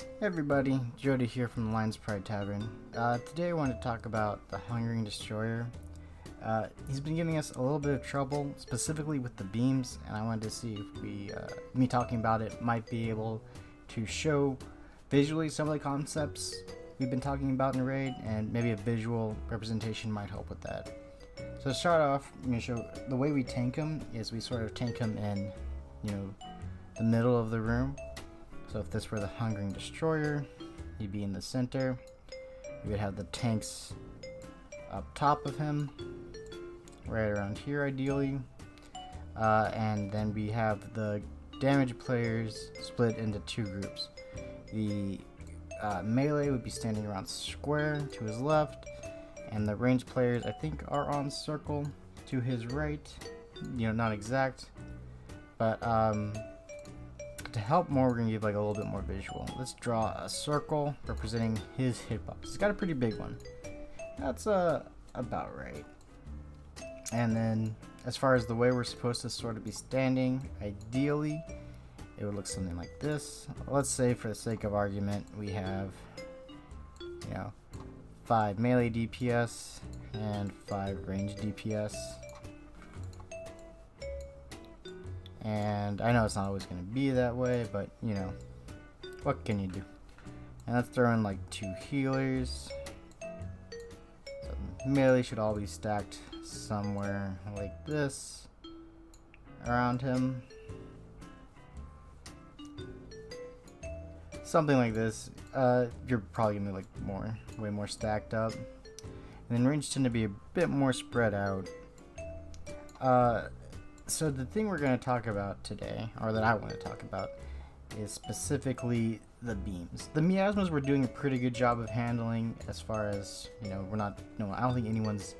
Hey everybody, Joeda here from the Lion's Pride Tavern. Today I want to talk about the Hungering Destroyer. He's been giving us a little bit of trouble, specifically with the beams, and I wanted to see if me talking about it might be able to show visually some of the concepts we've been talking about in the raid, and maybe a visual representation might help with that. So to start off, I'm going to show the way we tank him is we sort of tank him in, the middle of the room. So if this were the Hungering Destroyer, he'd be in the center. We would have the tanks up top of him, right around here ideally. And then we have the damage players split into two groups. The melee would be standing around square to his left, and the range players I think are on circle to his right. Not exact, but to help more, we're going to give like a little bit more visual. Let's draw a circle representing his hitbox. He's got a pretty big one. That's about right. And then as far as the way we're supposed to sort of be standing, ideally it would look something like this. Let's say for the sake of argument we have 5 melee DPS and 5 range DPS. And I know it's not always going to be that way, but what can you do? And let's throw in like 2 healers. So melee should all be stacked somewhere like this around him. Something like this. You're probably going to be like way more stacked up. And then range tend to be a bit more spread out. So the thing we're going to talk about today, or that I want to talk about, is specifically the beams. The miasmas we're doing a pretty good job of handling as far as, I don't think anyone's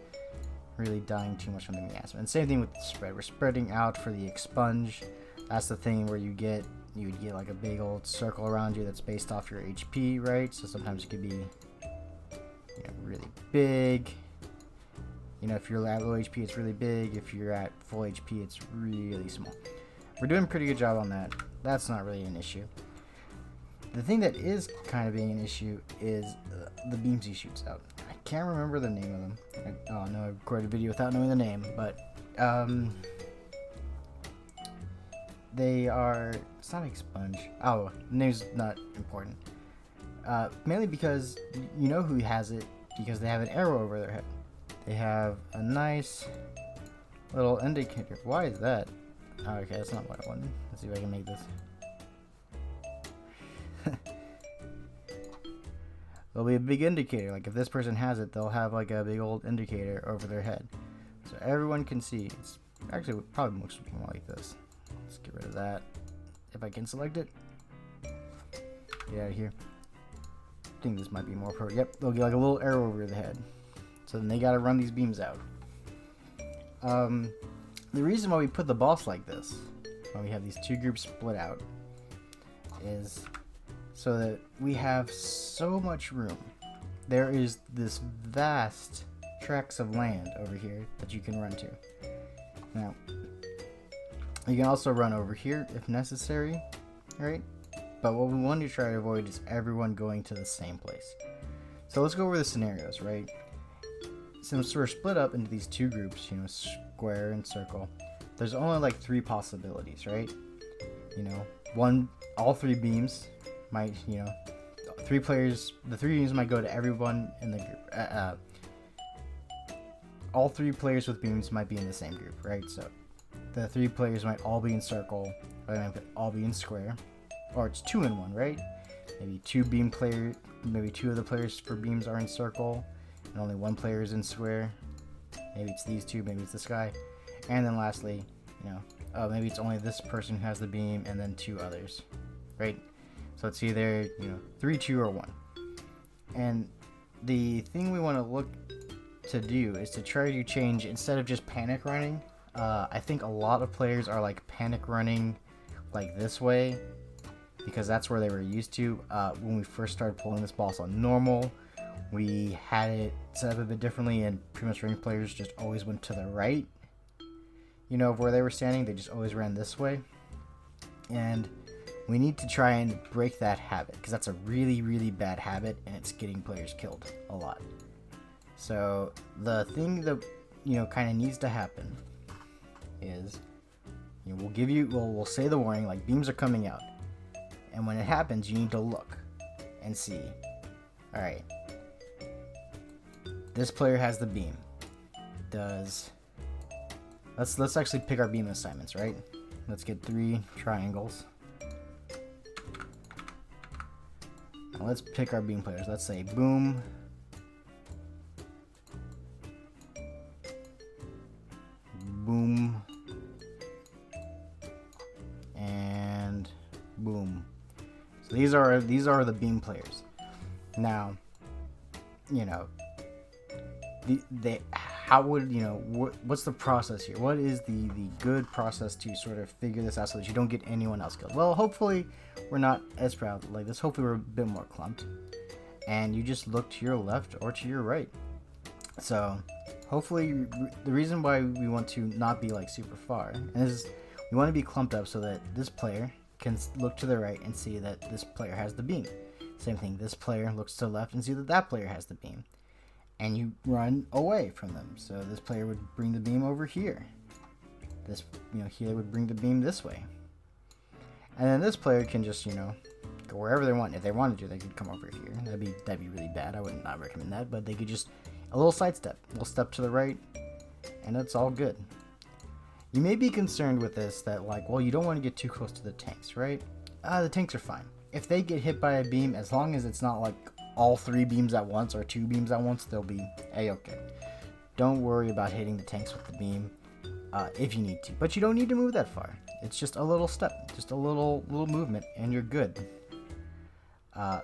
really dying too much from the miasma. And same thing with the spread. We're spreading out for the expunge. That's the thing where you would get like a big old circle around you that's based off your HP, right? So sometimes it could be really big. If you're at low HP, it's really big. If you're at full HP, it's really small. We're doing a pretty good job on that. That's not really an issue. The thing that is kind of being an issue is the beams he shoots out. I can't remember the name of them. Oh no, I recorded a video without knowing the name, but they are. It's not expunge. Oh, the name's not important. Mainly because you know who has it because they have an arrow over their head. They have a nice little indicator. Why is that? Oh, okay, that's not what I wanted. Let's see if I can make this. There'll be a big indicator. Like if this person has it, they'll have like a big old indicator over their head. So everyone can see. It's actually it probably looks more like this. Let's get rid of that. If I can select it. Get out of here. I think this might be more appropriate. Yep, they'll get like a little arrow over the head. So then they gotta run these beams out. The reason why we put the boss like this, why we have these two groups split out, is so that we have so much room. There is this vast tracts of land over here that you can run to. Now, you can also run over here if necessary, right? But what we want to try to avoid is everyone going to the same place. So let's go over the scenarios, right? Since we're split up into these two groups, square and circle, there's only like 3 possibilities, right? All 3 beams might, the 3 beams might go to everyone in the group. All 3 players with beams might be in the same group, right? So the 3 players might all be in circle, or they might all be in square, or it's 2 in 1, right? Maybe 2 beam players, maybe 2 of the players for beams are in circle, and only 1 player is in square. Maybe it's these 2, maybe it's this guy. And then lastly, maybe it's only this person who has the beam and then 2 others, right? So it's either, 3, 2, or 1. And the thing we want to look to do is to try to change, instead of just panic running, I think a lot of players are like panic running like this way, because that's where they were used to. When we first started pulling this boss on normal, we had it set up a bit differently, and pretty much range players just always went to the right, of where they were standing. They just always ran this way. And We need to try and break that habit, because that's a really, really bad habit, and it's getting players killed a lot. So the thing that, you know, kind of needs to happen is, you know, we'll say the warning, like, beams are coming out. And when it happens, you need to look and see. Alright. This player has the beam. Let's actually pick our beam assignments, right? Let's get 3 triangles. Now let's pick our beam players. Let's say boom. Boom. And boom. So these are the beam players. Now, you know, how would, you know, what's the process here? What is the good process to sort of figure this out so that you don't get anyone else killed? Well, hopefully we're not as proud like this. Hopefully we're a bit more clumped, and you just look to your left or to your right. So hopefully the reason why we want to not be like super far is we want to be clumped up so that this player can look to the right and see that this player has the beam. Same thing, this player looks to the left and see that that player has the beam. And you run away from them. So this player would bring the beam over here. This, you know, here would bring the beam this way. And then this player can just, you know, go wherever they want. If they wanted to, they could come over here. That'd be really bad. I would not recommend that. But they could just, a little sidestep. A little step to the right. And it's all good. You may be concerned with this that, like, well, you don't want to get too close to the tanks, right? The tanks are fine. If they get hit by a beam, as long as it's not like all 3 beams at once or 2 beams at once, they'll be a-okay. Don't worry about hitting the tanks with the beam if you need to. But you don't need to move that far. It's just a little step, just a little movement, and you're good.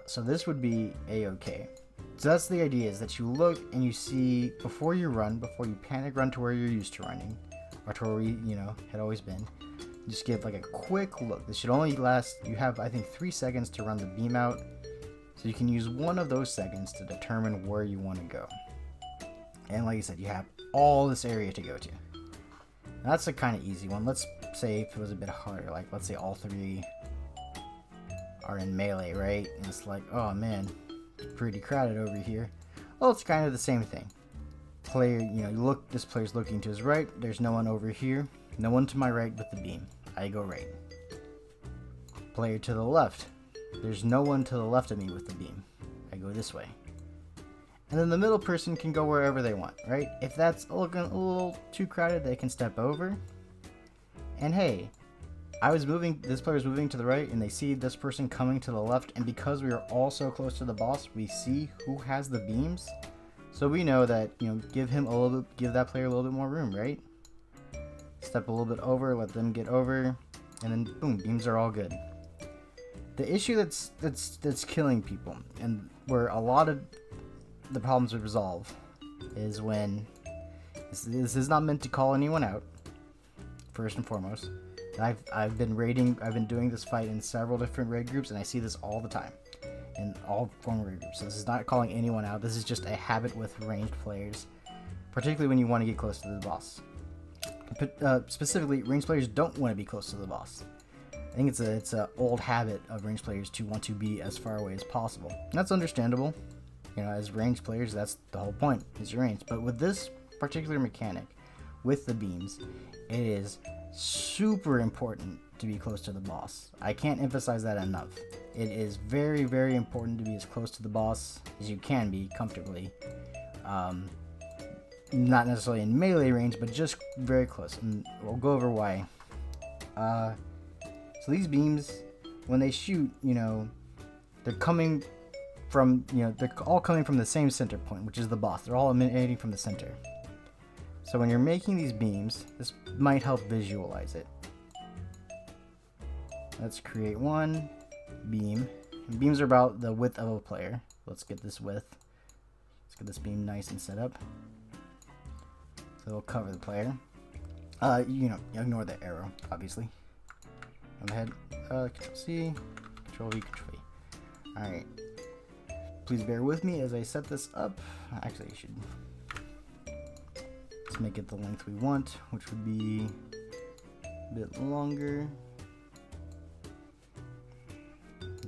So this would be a-okay. So that's the idea, is that you look and you see, before you panic run to where you're used to running, or to where you know, had always been, just give like a quick look. This should only last, you have, I think, 3 seconds to run the beam out. So you can use one of those seconds to determine where you want to go. And like I said, you have all this area to go to. Now that's a kind of easy one. Let's say if it was a bit harder, like let's say all 3 are in melee, right? And it's like, oh man, it's pretty crowded over here. Well, it's kind of the same thing. Player, you know, you look, this player's looking to his right. There's no one over here. No one to my right with the beam. I go right. Player to the left. There's no one to the left of me with the beam. I go this way. And then the middle person can go wherever they want, right? If that's looking a little too crowded, they can step over. And hey, this player's moving to the right, and they see this person coming to the left, and because we are all so close to the boss, we see who has the beams. So we know that, you know, give that player a little bit more room, right? Step a little bit over, let them get over, and then boom, beams are all good. The issue that's killing people, and where a lot of the problems would resolve, is when this is not meant to call anyone out. First and foremost, I've been doing this fight in several different raid groups, and I see this all the time in all former raid groups. So this is not calling anyone out. This is just a habit with ranged players, particularly when you want to get close to the boss. But, specifically, ranged players don't want to be close to the boss. I think it's a old habit of ranged players to want to be as far away as possible. And that's understandable. You know, as ranged players, that's the whole point, is your range. But with this particular mechanic, with the beams, it is super important to be close to the boss. I can't emphasize that enough. It is very, very important to be as close to the boss as you can be comfortably. Not necessarily in melee range, but just very close. And we'll go over why. So these beams, when they shoot, you know, they're coming from, you know, they're all coming from the same center point, which is the boss. They're all emanating from the center. So when you're making these beams, this might help visualize it. Let's create one beam. And beams are about the width of a player. Let's get this width. Let's get this beam nice and set up. So it'll cover the player. You know, ignore the arrow, obviously. Go ahead. Control C, Control V, Control V. Alright. Please bear with me as I set this up. Actually, I should. Let's make it the length we want, which would be a bit longer.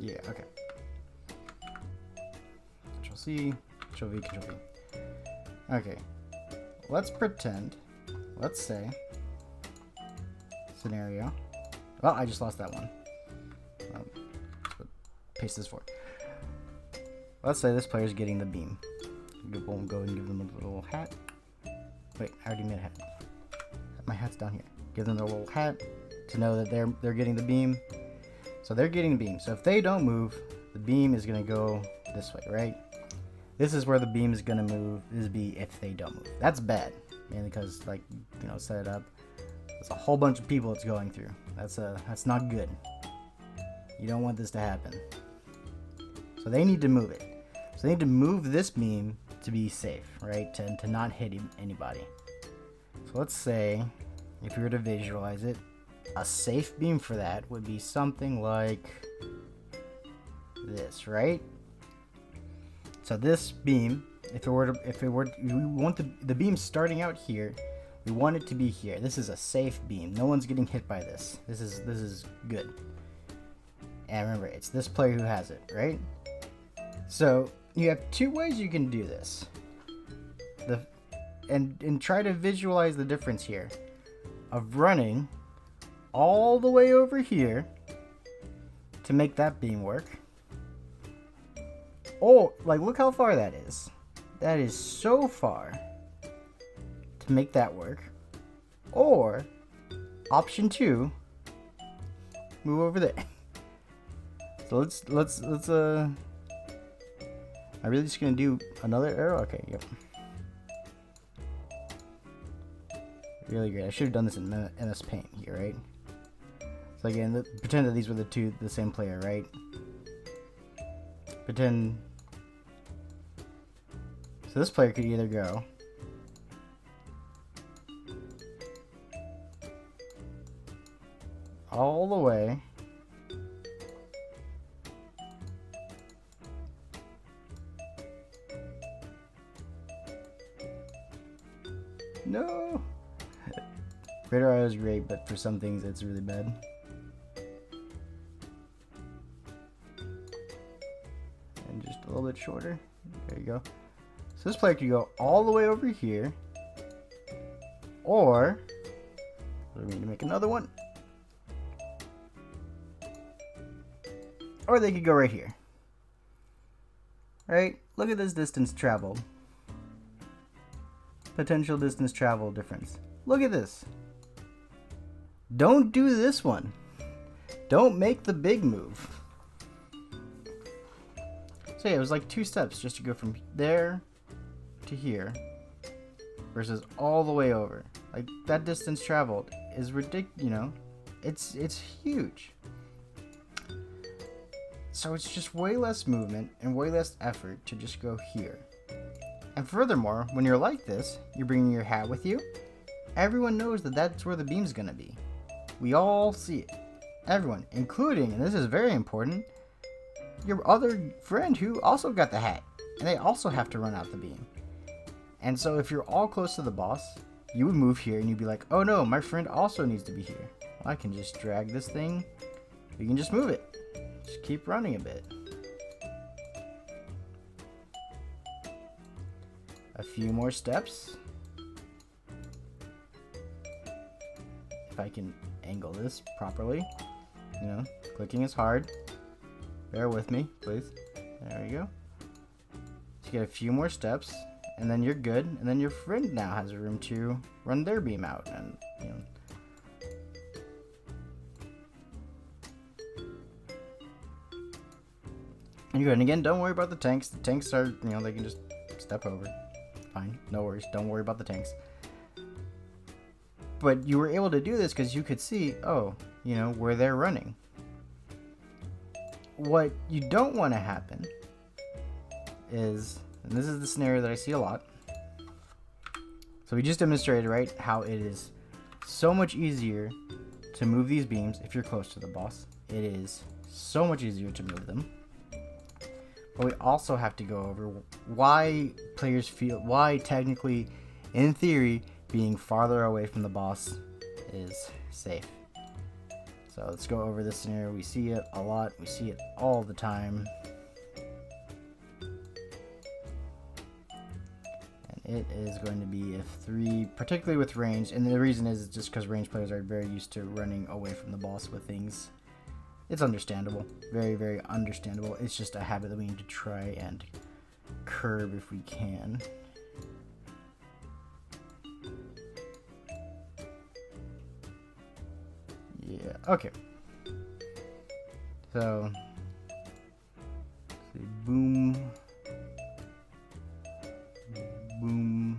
Yeah, okay. Control C, Control V, Control V. Okay. Let's pretend, let's say, scenario. Well, I just lost that one. Paste this for. Let's say this player's getting the beam. We'll go and give them a little hat. Wait, I already made a hat. My hat's down here. Give them a little hat to know that they're getting the beam. So they're getting the beam. So if they don't move, the beam is gonna go this way, right? This is where the beam is gonna move. This would be if they don't move. That's bad, mainly because, like, you know, set it up. There's a whole bunch of people it's going through. That's not good. You don't want this to happen. So they need to move it. So they need to move this beam to be safe, right? To not hit anybody. So let's say, if we were to visualize it, a safe beam for that would be something like this, right? So this beam, if we want the beam starting out here, we want it to be here. This is a safe beam. No one's getting hit by this. This is good. And remember, it's this player who has it, right? So you have two ways you can do this. And try to visualize the difference here of running all the way over here to make that beam work. Oh, like, look how far that is. That is so far to make that work. Or option 2, move over there. So let's I'm really just gonna do another arrow. Okay, yep. Really great. I should have done this in MS Paint here, right? So again, pretend that these were the same player, right? Pretend. So this player could either go all the way no. Radar Eye is great, but for some things it's really bad. And just a little bit shorter. There you go. So this player could go all the way over here, or we need to make another one, or they could go right here. Right? Look at this distance traveled. Potential distance travel difference. Look at this. Don't do this one. Don't make the big move. So yeah, it was like 2 steps just to go from there to here versus all the way over. Like, that distance traveled is ridiculous, you know? It's huge. So it's just way less movement and way less effort to just go here. And furthermore, when you're like this, you're bringing your hat with you. Everyone knows that that's where the beam's gonna be. We all see it. Everyone, including, and this is very important, your other friend who also got the hat. And they also have to run out the beam. And so if you're all close to the boss, you would move here and you'd be like, oh no, my friend also needs to be here. Well, I can just drag this thing. We can just move it. Just keep running a bit. A few more steps. If I can angle this properly. You know, clicking is hard. Bear with me, please. There we go. So you get a few more steps, and then you're good. And then your friend now has room to run their beam out, and you know. And you're good. And again, don't worry about the tanks. The tanks are, you know, they can just step over. Fine, no worries. Don't worry about the tanks. But you were able to do this because you could see, oh, you know, where they're running. What you don't want to happen is, and this is the scenario that I see a lot. So we just demonstrated, right, how it is so much easier to move these beams if you're close to the boss. It is so much easier to move them. But we also have to go over why players feel, why technically, in theory, being farther away from the boss is safe. So let's go over this scenario. We see it a lot. We see it all the time. And it is going to be if 3, particularly with range. And the reason is just because range players are very used to running away from the boss with things. It's understandable. Very, very understandable. It's just a habit that we need to try and curb if we can. Yeah, okay. So, boom, boom.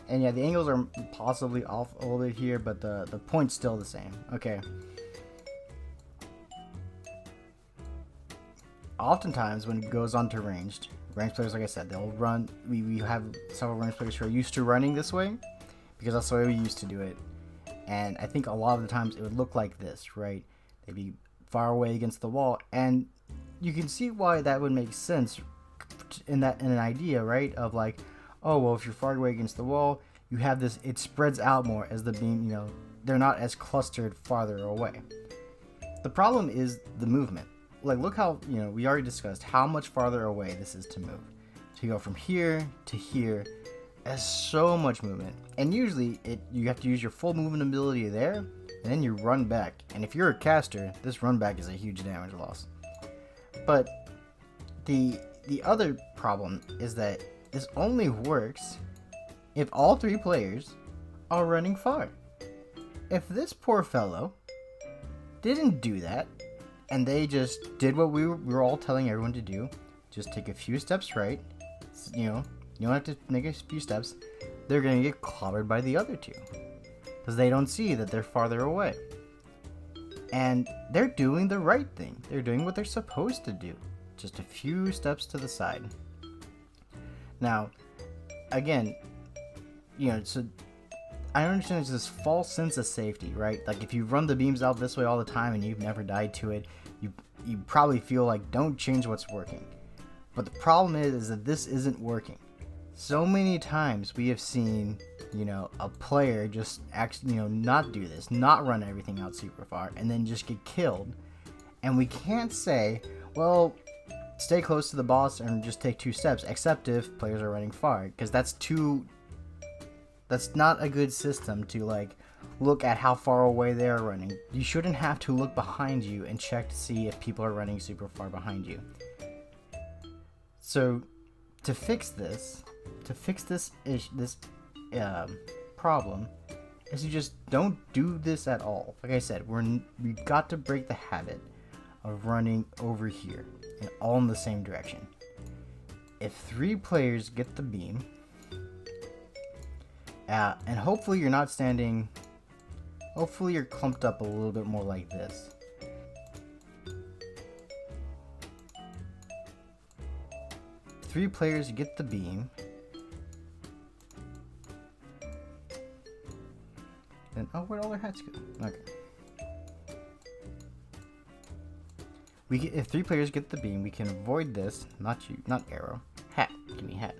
And yeah, the angles are possibly off a little bit here, but the point's still the same. Okay. Oftentimes, when it goes on to ranged players, like I said, they'll run. We have several ranged players who are used to running this way, because that's the way we used to do it. And I think a lot of the times it would look like this, right? They'd be far away against the wall, and you can see why that would make sense in an idea, right? Of like, oh, well, if you're far away against the wall, you have this, it spreads out more as the beam, you know, they're not as clustered farther away. The problem is the movement. Like, look how, you know, we already discussed how much farther away this is to move. To go from here to here, there's so much movement. And usually, you have to use your full movement ability there, and then you run back. And if you're a caster, this run back is a huge damage loss. But the other problem is that this only works if all 3 players are running far. If this poor fellow didn't do that, and they just did what we were all telling everyone to do, just take a few steps right, you know, you don't have to make a few steps, they're going to get clobbered by the other 2. Because they don't see that they're farther away. And they're doing the right thing. They're doing what they're supposed to do. Just a few steps to the side. Now, again, you know, so I understand there's this false sense of safety, right? Like if you run the beams out this way all the time and you've never died to it, you probably feel like don't change what's working. But the problem is that this isn't working. So many times we have seen, you know, a player just actually, you know, not do this, not run everything out super far, and then just get killed. And we can't say, well, stay close to the boss and just take 2 steps, except if players are running far, because that's not a good system to like look at how far away they are running. You shouldn't have to look behind you and check to see if people are running super far behind you. So to fix this problem is you just don't do this at all. Like I said, we've got to break the habit of running over here and all in the same direction. If 3 players get the beam, and hopefully you're not standing, hopefully you're clumped up a little bit more like this. If 3 players get the beam, then, oh, where'd all their hats go? Okay. If 3 players get the beam, we can avoid this, not arrow, hat, give me hat.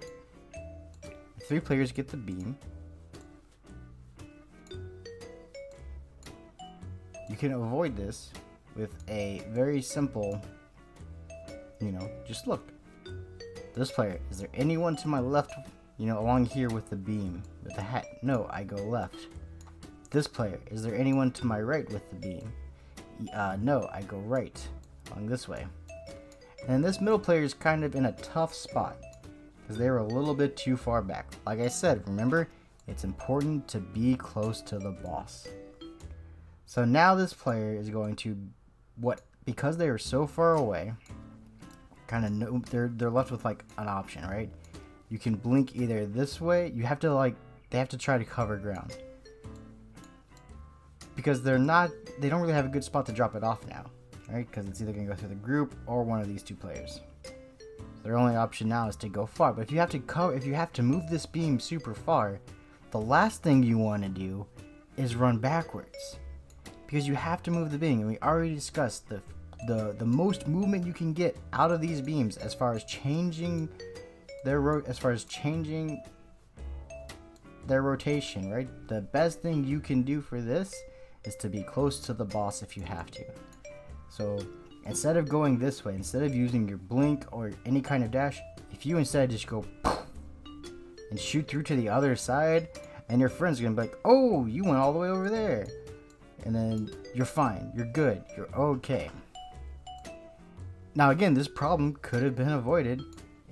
If 3 players get the beam, you can avoid this with a very simple, you know, just look. This player, is there anyone to my left, you know, along here with the beam, with the hat? No, I go left. This player, is there anyone to my right with the beam? No, I go right, along this way. And this middle player is kind of in a tough spot, because they were a little bit too far back. Like I said, remember, it's important to be close to the boss. So now this player is going to, because they are so far away, kind of know, they're left with like an option, right? You can blink either this way, they have to try to cover ground. Because they don't really have a good spot to drop it off now, right? Because it's either going to go through the group or one of these 2 players. Their only option now is to go far. But if you have to move this beam super far, the last thing you want to do is run backwards. Because you have to move the beam, and we already discussed the most movement you can get out of these beams as far as changing their road, as far as changing their rotation, right? The best thing you can do for this is to be close to the boss if you have to. So instead of going this way, instead of using your blink or any kind of dash, if you instead just go and shoot through to the other side, and your friends are gonna be like, oh, you went all the way over there, and then you're fine, you're good, you're okay. Now again, this problem could have been avoided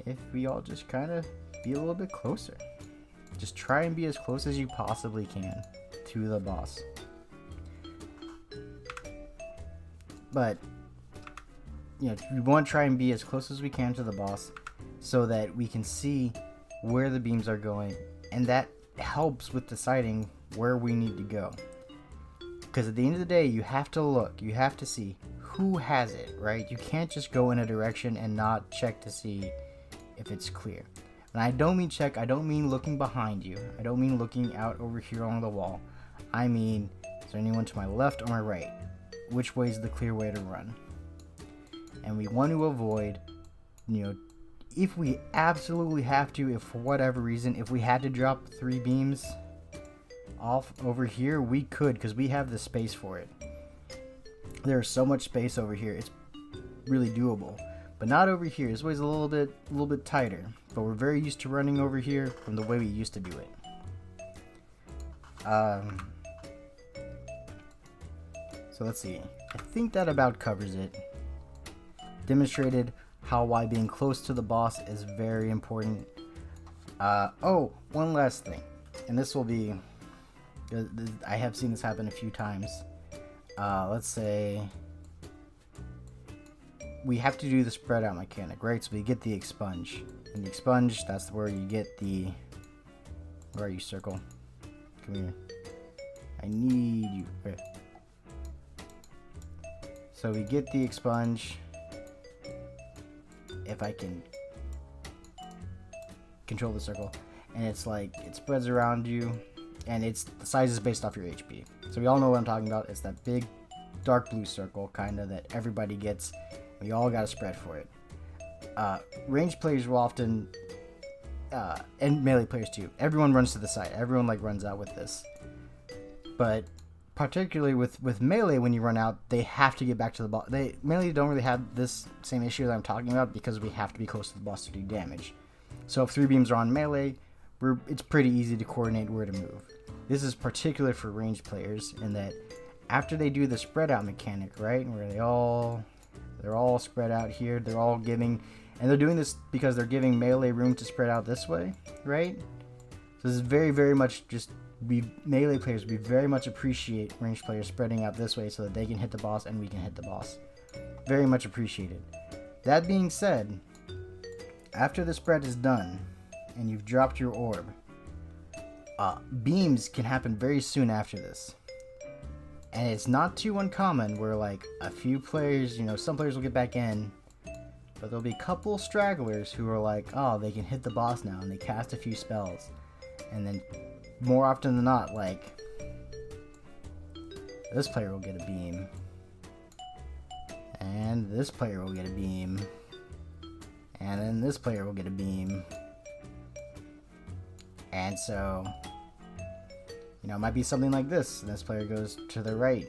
if we all just kind of be a little bit closer. Just try and be as close as you possibly can to the boss. But you know, we want to try and be as close as we can to the boss so that we can see where the beams are going, and that helps with deciding where we need to go. Because at the end of the day, you have to look, you have to see who has it, right? You can't just go in a direction and not check to see if it's clear. And I don't mean check, I don't mean looking behind you, I don't mean looking out over here on the wall. I mean, is there anyone to my left or my right? Which way is the clear way to run? And we want to avoid, you know, if we absolutely have to, if for whatever reason, if we had to drop 3 beams off over here, we could, because we have the space for it. There's so much space over here, it's really doable. But not over here. This way's a little bit tighter, but we're very used to running over here from the way we used to do it. So let's see. I think that about covers it. Demonstrated why being close to the boss is very important. Oh, one last thing, and this will be, I have seen this happen a few times. Let's say we have to do the spread out mechanic, right? So we get the expunge, and the expunge, that's where you get the, where are you, circle? Come here, I need you. Okay. So we get the expunge. If I can control the circle, and it's like it spreads around you, and it's the size is based off your HP. So we all know what I'm talking about. It's that big dark blue circle kind of that everybody gets. We all got to spread for it. Ranged players will often, and melee players too, everyone runs to the side. Everyone like runs out with this, but particularly with melee, when you run out, they have to get back to the boss. Melee don't really have this same issue that I'm talking about because we have to be close to the boss to do damage. So if 3 beams are on melee, it's pretty easy to coordinate where to move. This is particular for ranged players in that after they do the spread out mechanic, right, where they're all spread out here, they're all giving, and they're doing this because they're giving melee room to spread out this way, right? So this is very, very much just, melee players, we very much appreciate ranged players spreading out this way so that they can hit the boss and we can hit the boss. Very much appreciated. That being said, after the spread is done and you've dropped your orb, beams can happen very soon after this. And it's not too uncommon where like a few players, you know, some players will get back in, but there'll be a couple stragglers who are like, oh, they can hit the boss now, and they cast a few spells. And then more often than not, like, this player will get a beam, and this player will get a beam, and then this player will get a beam. And so, you know, it might be something like this, and this player goes to the right.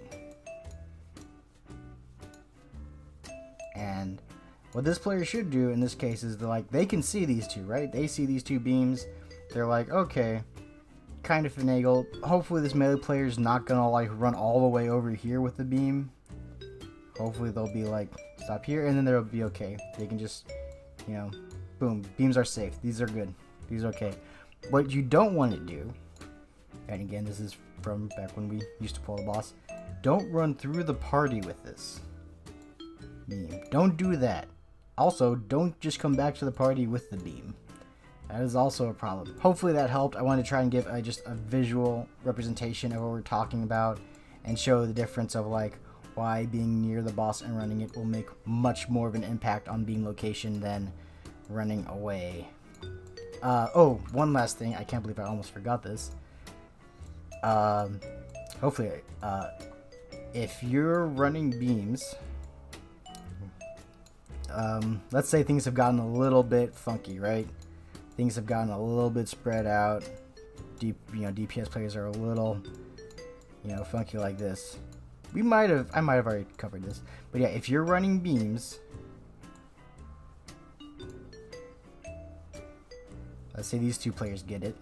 And what this player should do in this case is they can see these two, right? They see these 2 beams. They're like, okay, kind of finagle. Hopefully this melee player is not gonna like run all the way over here with the beam. Hopefully they'll be like, stop here, and then they'll be okay. They can just, you know, boom, beams are safe. These are good. These are okay. What you don't want to do, and again, this is from back when we used to pull the boss, don't run through the party with this beam. Don't do that. Also, don't just come back to the party with the beam. That is also a problem. Hopefully that helped. I wanted to try and give just a visual representation of what we're talking about and show the difference of like why being near the boss and running it will make much more of an impact on beam location than running away. Oh, one last thing. I can't believe I almost forgot this. Hopefully, if you're running beams, let's say things have gotten a little bit funky, right? Things have gotten a little bit spread out. DPS players are a little, funky like this. I might have already covered this, but yeah, if you're running beams, let's say these two players get it,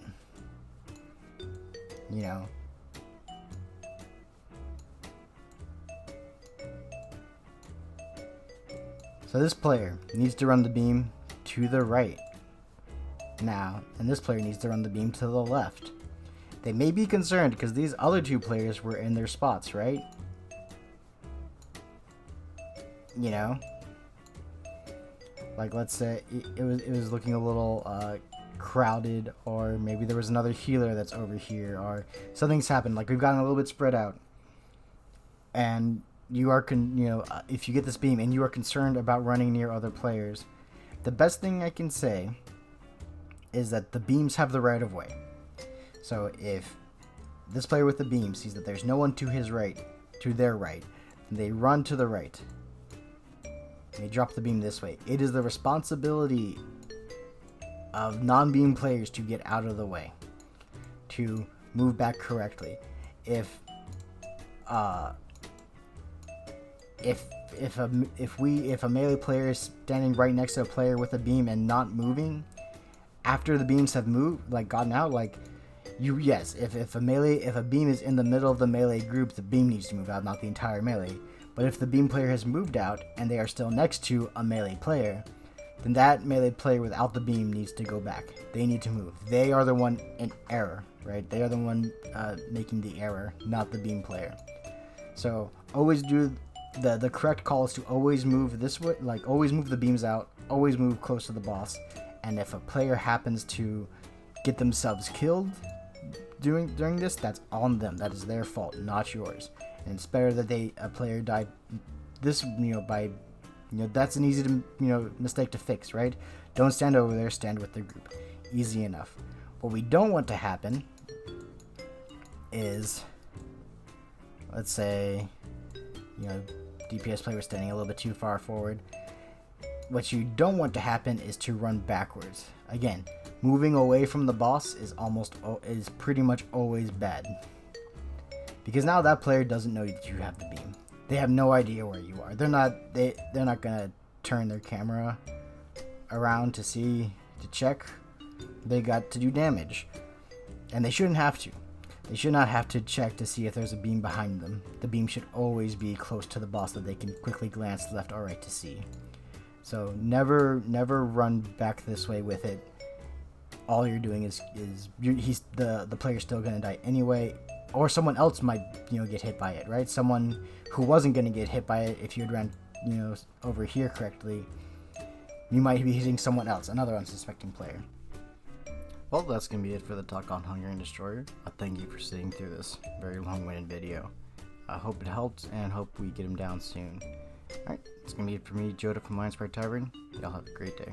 so this player needs to run the beam to the right now, and this player needs to run the beam to the left. They may be concerned because these other two players were in their spots, right? Like, let's say it was looking a little crowded, or maybe there was another healer that's over here, or something's happened. Like, we've gotten a little bit spread out, and you are if you get this beam and you are concerned about running near other players, the best thing I can say is that the beams have the right of way. So if this player with the beam sees that there's no one to his right, to their right, then they run to the right. They drop the beam this way. It is the responsibility of non-beam players to get out of the way, to move back correctly. If a melee player is standing right next to a player with a beam and not moving, after the beams have moved, like gotten out, like if a beam is in the middle of the melee group, the beam needs to move out, not the entire melee. But if the beam player has moved out and they are still next to a melee player, then that melee player without the beam needs to go back. They need to move. They are the one in error, right? They are the one making the error, not the beam player. So always do the correct call is to always move this way, like always move the beams out, always move close to the boss. And if a player happens to get themselves killed during this, that's on them. That is their fault, not yours. And it's better that a player died this, that's an easy mistake to fix, right? Don't stand over there, stand with the group. Easy enough. What we don't want to happen is, let's say, DPS player was standing a little bit too far forward. What you don't want to happen is to run backwards. Again, moving away from the boss is pretty much always bad. Because now that player doesn't know that you have the beam. They have no idea where you are. They're not gonna turn their camera around to check. They got to do damage. And they shouldn't have to. They should not have to check to see if there's a beam behind them. The beam should always be close to the boss that they can quickly glance left or right to see. So never run back this way with it. All you're doing is the player's still gonna die anyway, or someone else might get hit by it, right? Someone who wasn't gonna get hit by it if you had ran over here correctly, you might be hitting someone else, another unsuspecting player. Well, that's gonna be it for the talk on Hungering Destroyer. Thank you for sitting through this very long-winded video. I hope it helped, and hope we get him down soon. Alright, it's gonna be it for me, Joeda from Lions Pride Tavern. Y'all have a great day.